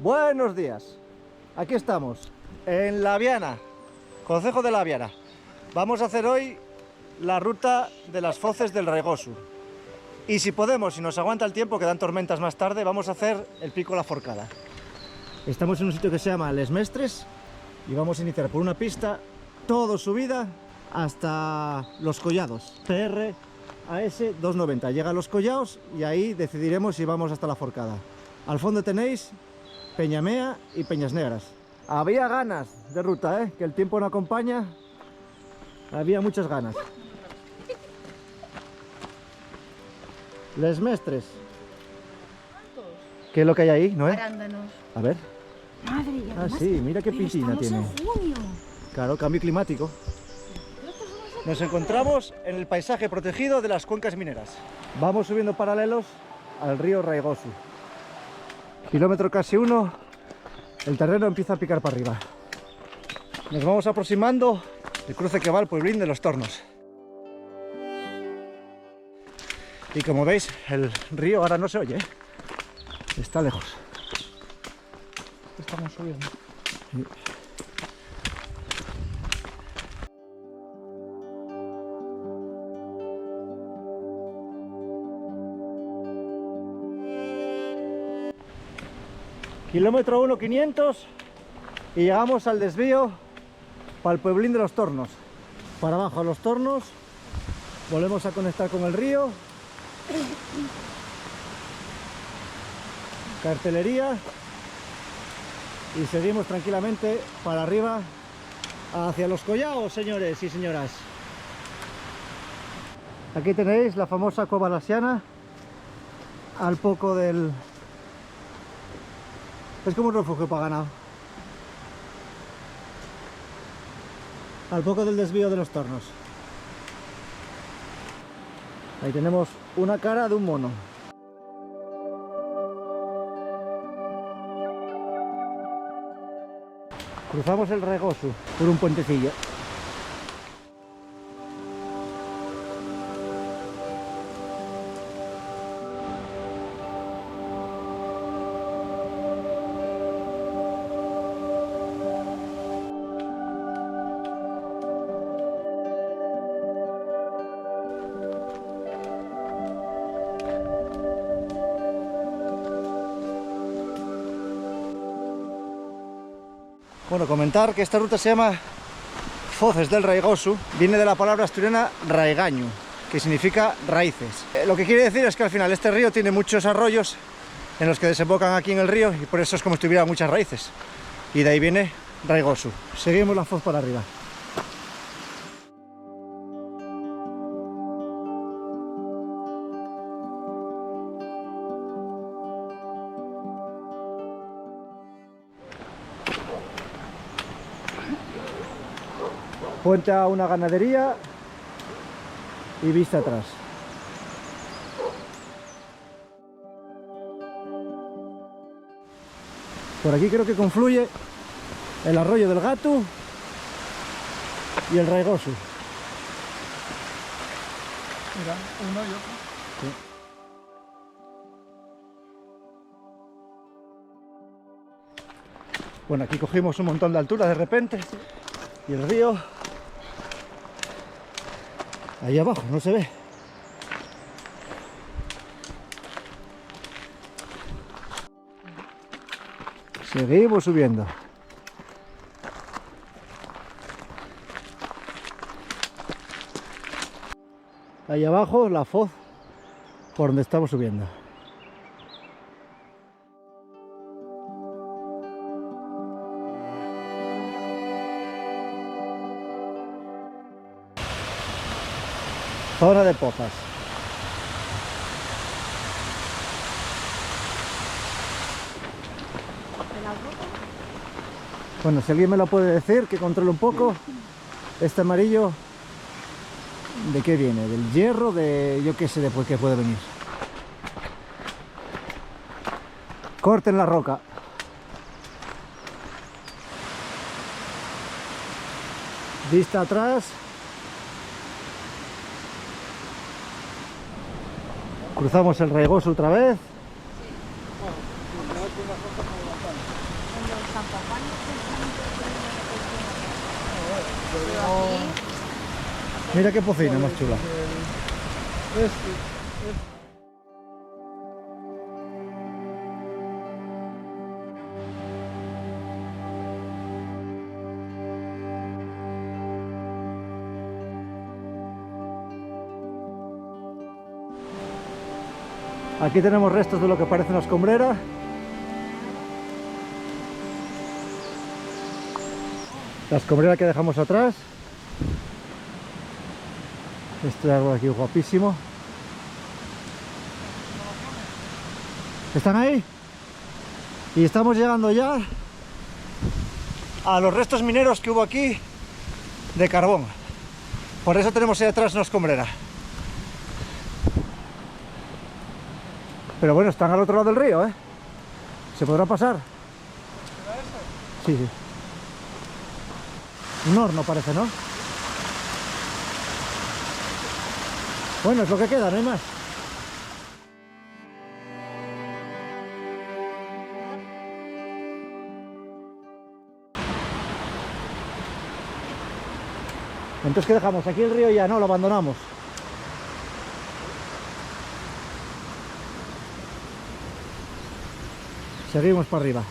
Buenos días, aquí estamos, en La Viana, concejo de La Viana. Vamos a hacer hoy la ruta de las foces del Raigosu. Y si podemos, si nos aguanta el tiempo, que dan tormentas más tarde, vamos a hacer el Pico La Forcada. Estamos en un sitio que se llama Les Mestres y vamos a iniciar por una pista, todo subida hasta Los Collados, PR AS 290. Llega a Los Collados y ahí decidiremos si vamos hasta La Forcada. Al fondo tenéis Peñamea y Peñas Negras. Había ganas de ruta, que el tiempo no acompaña. Había muchas ganas. Les Mestres. ¿Qué es lo que hay ahí, Noé? Arándanos. A ver. Madre mía. Ah, sí, mira qué piscina tiene. En junio. Claro, cambio climático. Nos encontramos en el paisaje protegido de las cuencas mineras. Vamos subiendo paralelos al río Raigosu. Kilómetro casi 1, el terreno empieza a picar para arriba. Nos vamos aproximando el cruce que va al pueblín de Los Tornos. Y como veis, el río ahora no se oye, está lejos. Estamos subiendo. Sí. Kilómetro 1, 500 y llegamos al desvío para el pueblín de Los Tornos. Para abajo a Los Tornos, volvemos a conectar con el río. Cartelería y seguimos tranquilamente para arriba hacia Los Collados, señores y señoras. Aquí tenéis la famosa Cova Lasiana, al poco del... Es como un refugio para ganado. Al poco del desvío de Los Tornos. Ahí tenemos una cara de un mono. Cruzamos el Raigosu por un puentecillo. Bueno, comentar que esta ruta se llama Foces del Raigosu, viene de la palabra asturiana raigaño, que significa raíces. Lo que quiere decir es que al final este río tiene muchos arroyos en los que desembocan aquí en el río y por eso es como si tuviera muchas raíces. Y de ahí viene Raigosu. Seguimos la foz para arriba. Puente a una ganadería y vista atrás. Por aquí creo que confluye el arroyo del Gato y el Raigosu. Mira, uno y otro. Sí. Bueno, aquí cogimos un montón de altura de repente y el río ahí abajo no se ve. Seguimos subiendo. Ahí abajo la foz por donde estamos subiendo. Zona de pozas. Bueno, si alguien me lo puede decir, que controle un poco. Este amarillo, ¿de qué viene? ¿Del hierro? De yo qué sé de por qué puede venir. Corten la roca. Vista atrás. Cruzamos el Raigosu otra vez. Cuando el San Papá no se Mira qué pocina más chula. Aquí tenemos restos de lo que parece una escombrera. La escombrera que dejamos atrás. Este árbol aquí guapísimo. ¿Están ahí? Y estamos llegando ya a los restos mineros que hubo aquí de carbón. Por eso tenemos ahí atrás una escombrera. Pero bueno, están al otro lado del río, ¿eh? ¿Se podrá pasar? Sí, sí. Un horno parece, ¿no? Bueno, es lo que queda, no hay más. Entonces, ¿qué dejamos? Aquí el río ya no, lo abandonamos. Seguimos para arriba.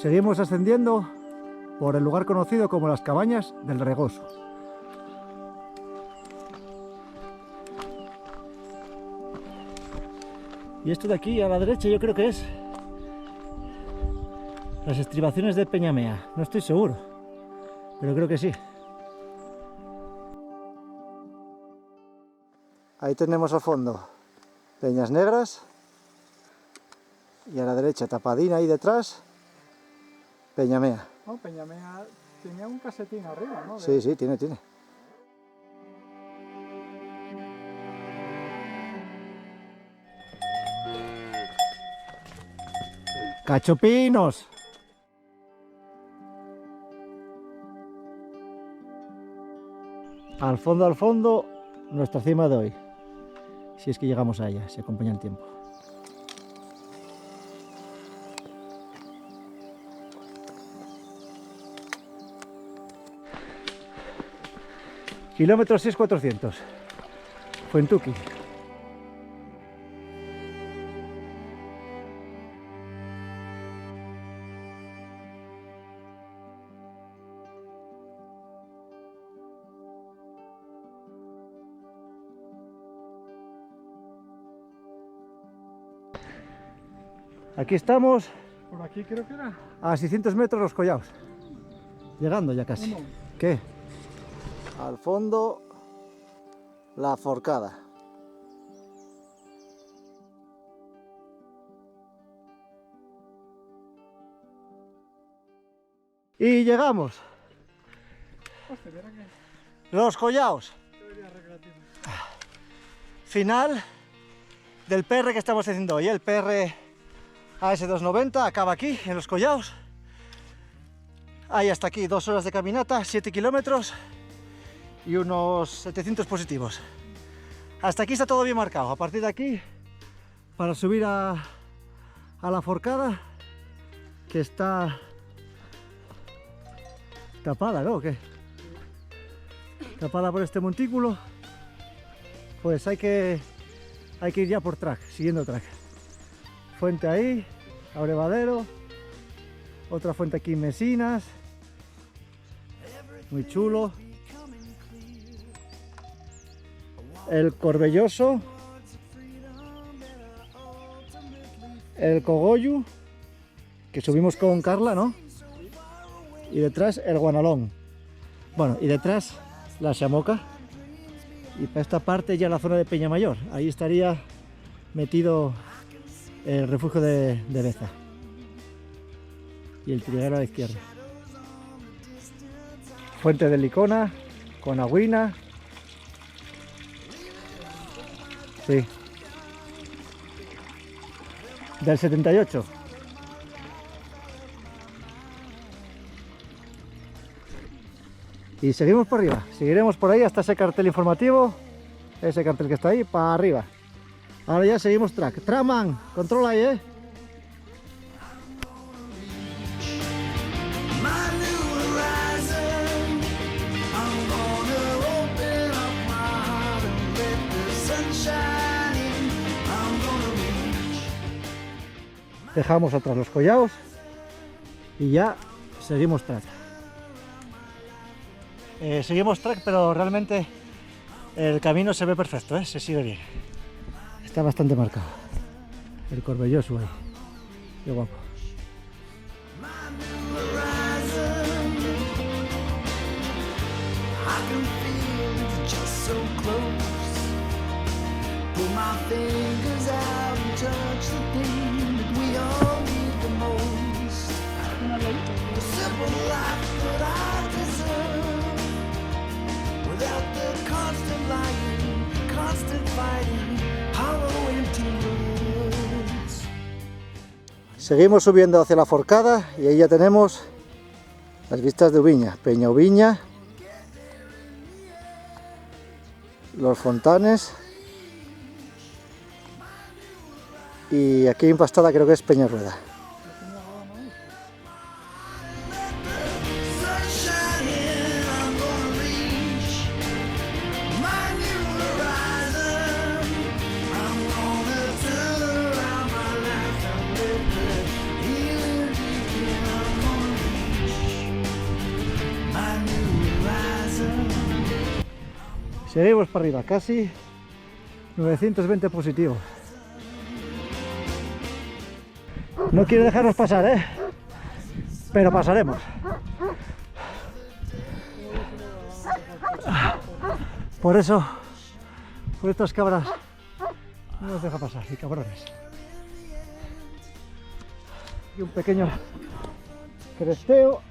Seguimos ascendiendo por el lugar conocido como las Cabañas del Regoso. Y esto de aquí a la derecha yo creo que es las estribaciones de Peñamea. No estoy seguro, pero creo que sí. Ahí tenemos al fondo Peñas Negras y a la derecha, tapadina ahí detrás, Peñamea. No, Peñamea tenía un casetín arriba, ¿no? Sí, sí, tiene. ¡Cachopinos! Al fondo, nuestra cima de hoy. Si es que llegamos a ella, si acompaña el tiempo. Kilómetro 6400. Fuentuki. Aquí estamos Por aquí creo que era. a 600 metros los Collaos. Llegando ya casi. Uno. ¿Qué? Al fondo, la Forcada. Y llegamos. Hostia, mira que Los Collaos. debería recreativo. Final del PR que estamos haciendo hoy. El PR AS290 acaba aquí, en los Collaos. Hay hasta aquí 2 horas de caminata, 7 kilómetros y unos 700 positivos. Hasta aquí está todo bien marcado. A partir de aquí, para subir a la Forcada, que está tapada, ¿no? ¿O qué? Tapada por este montículo, pues hay que ir ya por track, siguiendo track. Fuente ahí, Abrevadero, otra fuente aquí en Mesinas, muy chulo. El Corbelloso, el Cogollo, que subimos con Carla, ¿no? Y detrás el Guanalón. Bueno, y detrás la Xamoca. Y para esta parte ya la zona de Peñamayor. Ahí estaría metido el refugio de Beza. Y el triguero a la izquierda. Fuente de Licona, con agüina. Sí. Del 78. Y seguimos por arriba. Seguiremos por ahí hasta ese cartel informativo. Ese cartel que está ahí, para arriba. Ahora ya seguimos track. Trackman, controla ahí, ¿eh? Dejamos atrás los collados y ya seguimos track. Seguimos track, pero realmente el camino se ve perfecto, ¿eh? Se sigue bien. Está bastante marcado. El Corbelloso ahí. Qué guapo. Seguimos subiendo hacia la Forcada y ahí ya tenemos las vistas de Ubiña, Peña Ubiña, los Fontanes y aquí empastada creo que es Peñarrueda. Seguimos para arriba, casi 920 positivos. No quiero dejarnos pasar, ¿eh? Pero pasaremos. Por eso, por estas cabras, no nos deja pasar, y cabrones. Y un pequeño cresteo.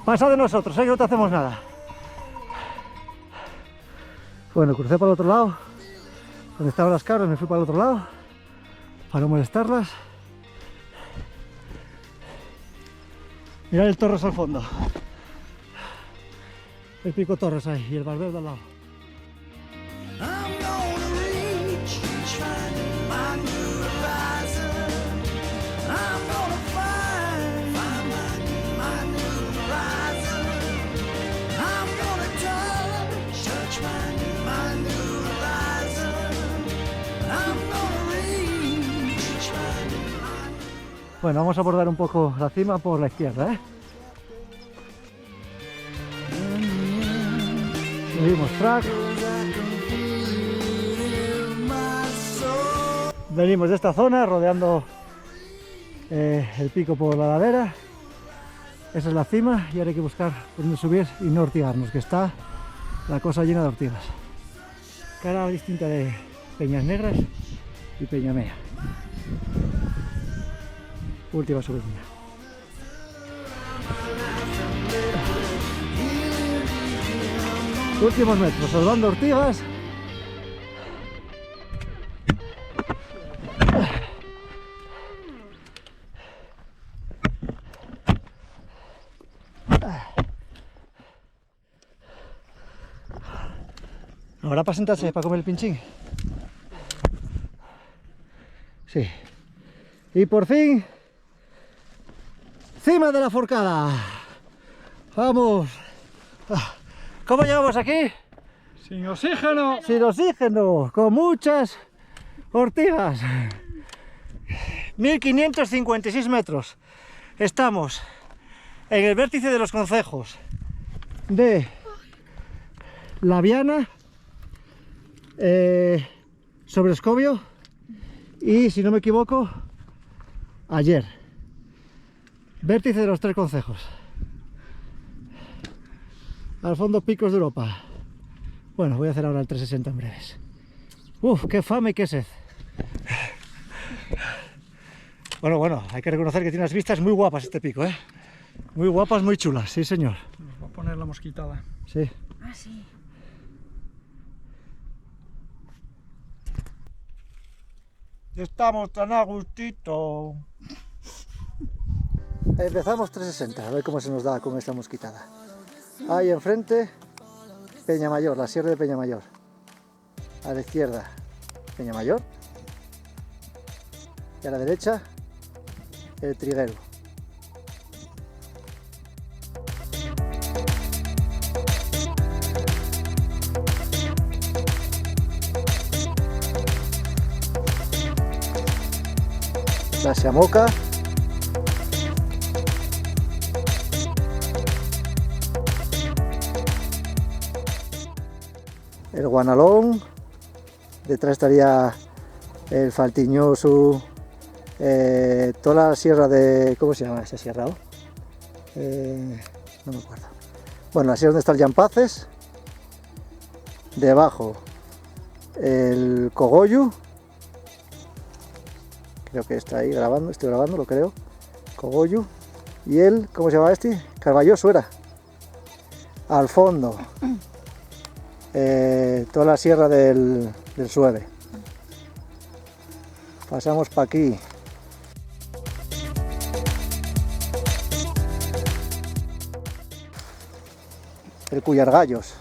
Pasa de nosotros, que no te hacemos nada. Bueno, crucé para el otro lado, donde estaban las cabras, me fui para el otro lado, para no molestarlas. Mirad el Torres al fondo. El Pico Torres ahí, y el Valverde al lado. Bueno, vamos a abordar un poco la cima por la izquierda, ¿eh? Seguimos track. Venimos de esta zona rodeando el pico por la ladera. Esa es la cima y ahora hay que buscar por dónde subir y no ortigarnos, que está la cosa llena de ortigas. Cara distinta de Peñas Negras y Peñamea. Última subida. Últimos metros, salvando ortigas. Ahora para sentarse, para comer el pinchín. Sí. Y por fin, cima de la Forcada. Vamos. ¿Cómo llegamos aquí? Sin oxígeno. Sin oxígeno, con muchas ortigas. 1556 metros. Estamos en el vértice de los concejos de La Viana, Sobrescobio y, si no me equivoco, Ayer. Vértice de los tres concejos. Al fondo, picos de Europa. Bueno, voy a hacer ahora el 360 en breves. Uf, qué fame y qué sed. Bueno, hay que reconocer que tiene unas vistas muy guapas este pico, ¿eh? Muy guapas, muy chulas, sí señor. Nos va a poner la mosquitada. Sí. Ah, sí. Estamos tan a gustito. Empezamos 360, a ver cómo se nos da con esta mosquitada. Ahí enfrente, Peñamayor, la sierra de Peñamayor. A la izquierda, Peñamayor. Y a la derecha, el Triguero. La Siamoca. El Guanalón. Detrás estaría el Faltiñoso. Toda la sierra de... ¿Cómo se llama esa sierra? No me acuerdo. Bueno, la sierra donde está el Llampaces. Debajo el Cogollo. Creo que está ahí grabando, estoy grabando, lo creo. Cogollo. Y el, ¿cómo se llama este? Carballoso era. Al fondo. Toda la sierra del Sueve. Pasamos para aquí. El Cuyargallos.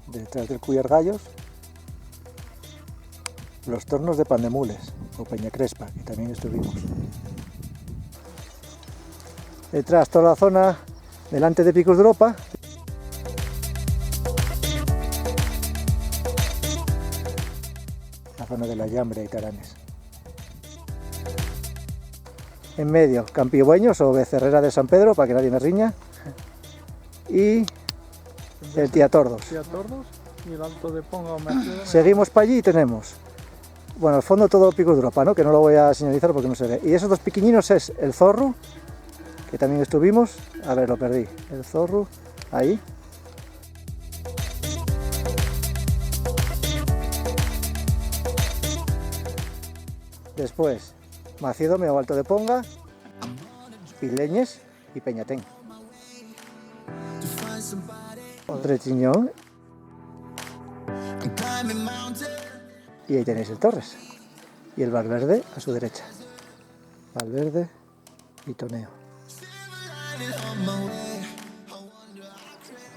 Detrás del Cuyargallos, los Tornos de Pandemules o Peñacrespa, que también estuvimos. Detrás toda la zona delante de Picos de Europa. La zona de la Llambre y Taranes. En medio, Campigüeños o Becerrera de San Pedro, para que nadie me riña. Y el Tiatordos. Tiatordos y el Alto de Ponga o Mercedes. Seguimos para allí y tenemos, bueno, al fondo todo Picos de Europa, ¿no? Que no lo voy a señalizar porque no se ve. Y esos dos pequeñinos es el Zorro, que también estuvimos. A ver, lo perdí. El Zorro, ahí. Después, Maciedome o Alto de Ponga, Leñes y Peñatén. Trechiñón. Y ahí tenéis el Torres. Y el Valverde a su derecha. Valverde y Toneo.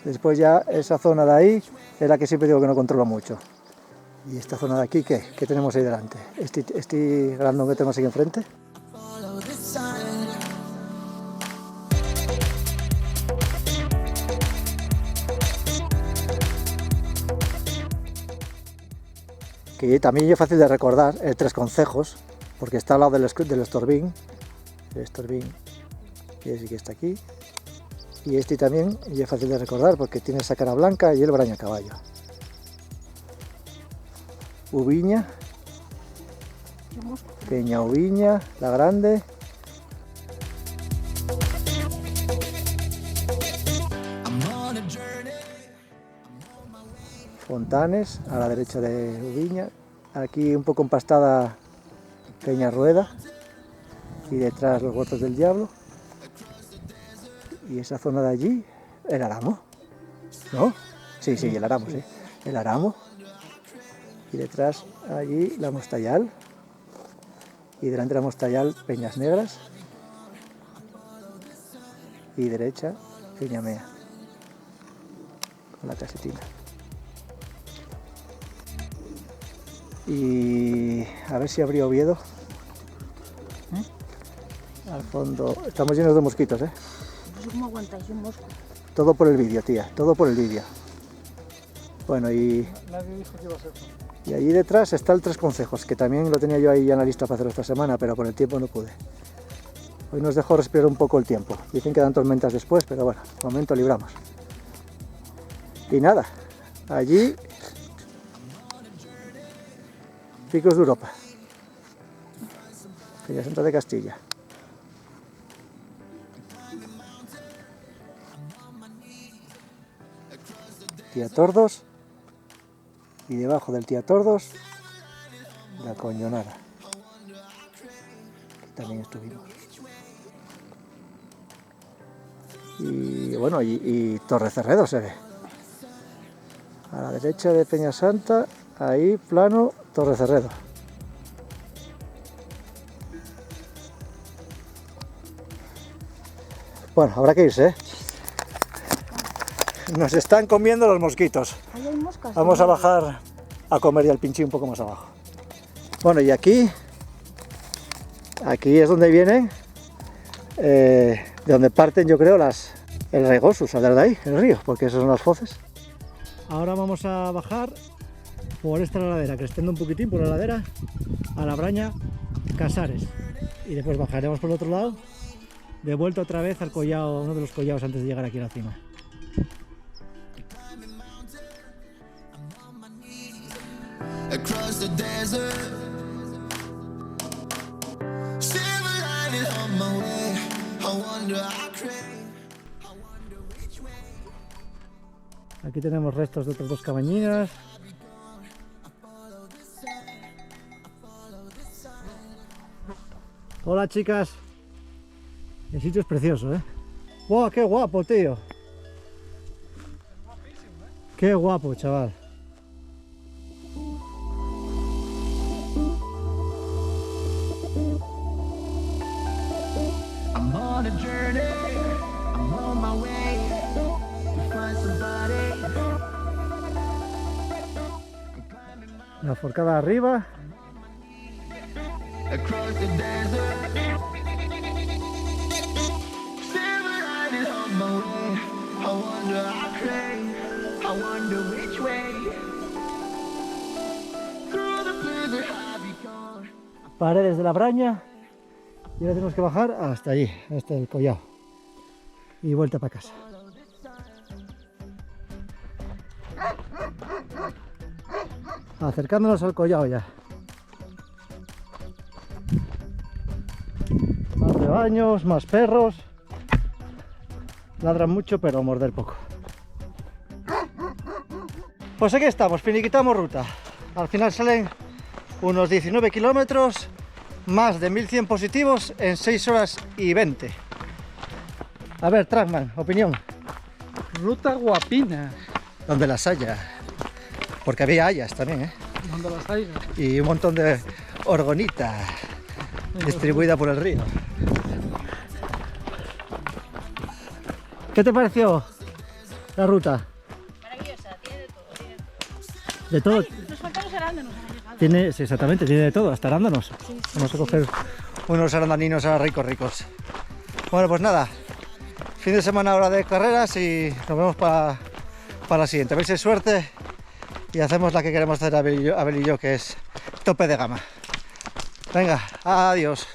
Después ya esa zona de ahí es la que siempre digo que no controlo mucho. Y esta zona de aquí, ¿qué? ¿Qué tenemos ahí delante? Este grandón que tenemos aquí enfrente. Que también es fácil de recordar, el Tres Concejos, porque está al lado del Estorbín. El Estorbín, que sí que está aquí. Y este también, y es fácil de recordar, porque tiene esa cara blanca y el Braña Caballo. Ubiña, Peña Ubiña, la Grande. Fontanes, a la derecha de Ubiña. Aquí un poco empastada Peña Rueda. Y detrás los Huertos del Diablo. Y esa zona de allí, el Aramo. ¿No? Sí, el Aramo, sí. El Aramo. Y detrás allí la Mostayal. Y delante de la Mostayal Peñas Negras. Y derecha Peñamea. Con la casetina. Y a ver si habría Oviedo. Al fondo. Estamos llenos de mosquitos, ¿eh? No sé cómo aguantáis un mosco. Todo por el vídeo, tía. Todo por el vídeo. Bueno, y Nadie dijo que iba a ser fácil. Y allí detrás está el Tres Concejos, que también lo tenía yo ahí ya en la lista para hacerlo esta semana, pero por el tiempo no pude. Hoy nos dejó respirar un poco el tiempo. Dicen que dan tormentas después, pero bueno, de momento libramos. Y nada, allí Picos de Europa, Peñasanta de Castilla. Tiatordos. Y debajo del Tiatordos, la Coñonada. también estuvimos. Y bueno, y Torre Cerredo se ve. A la derecha de Peñasanta, ahí plano, Torre Cerredo. Bueno, habrá que irse, ¿eh? Nos están comiendo los mosquitos. Ahí hay moscas. Vamos a bajar a comer ya el pinchí un poco más abajo. Bueno, y aquí es donde vienen, de donde parten, yo creo, el Regosu, saldrá de ahí, el río, porque esas son las foces. Ahora vamos a bajar por esta ladera, creciendo un poquitín por la ladera, a la Braña Casares. Y después bajaremos por el otro lado, de vuelta otra vez al collado, uno de los collados antes de llegar aquí a la cima. Across the desert, silver lining on my way. I wonder, I crave, I wonder which way. Aquí tenemos restos de otras dos cabañinas. Hola, chicas. El sitio es precioso, ¿eh? ¡Wow, qué guapo, tío! ¡Qué guapo, chaval! I'm on a journey, I'm on my way to find somebody. La forcada arriba. Across the desert, silver lining on my way. I wonder, I crave, I wonder which way. Through the blizzard have you gone. Paredes de la Braña. Y ahora tenemos que bajar hasta allí, hasta el collado. Y vuelta para casa. Acercándonos al collado ya. Más rebaños, más perros. Ladran mucho, pero morder poco. Pues aquí estamos, finiquitamos ruta. Al final salen unos 19 kilómetros, más de 1100 positivos en 6 horas y 20. A ver, Trackman, opinión. Ruta guapina. Donde las haya. Porque había hayas también, ¿eh? Donde las hay. Y un montón de orgonita distribuida por el río. ¿Qué te pareció la ruta? Maravillosa, tiene de todo. Tiene de todo. De todo. Ay, nos faltan los arándanos. hemos llegado. Tiene, sí, exactamente, tiene de todo, hasta arándanos. Sí, sí, Vamos a sí. coger unos arandaninos a ricos ricos. Bueno, pues nada, fin de semana ahora de carreras y nos vemos para la siguiente. A ver si hay suerte y hacemos la que queremos hacer Abel y yo, que es tope de gama. Venga, adiós.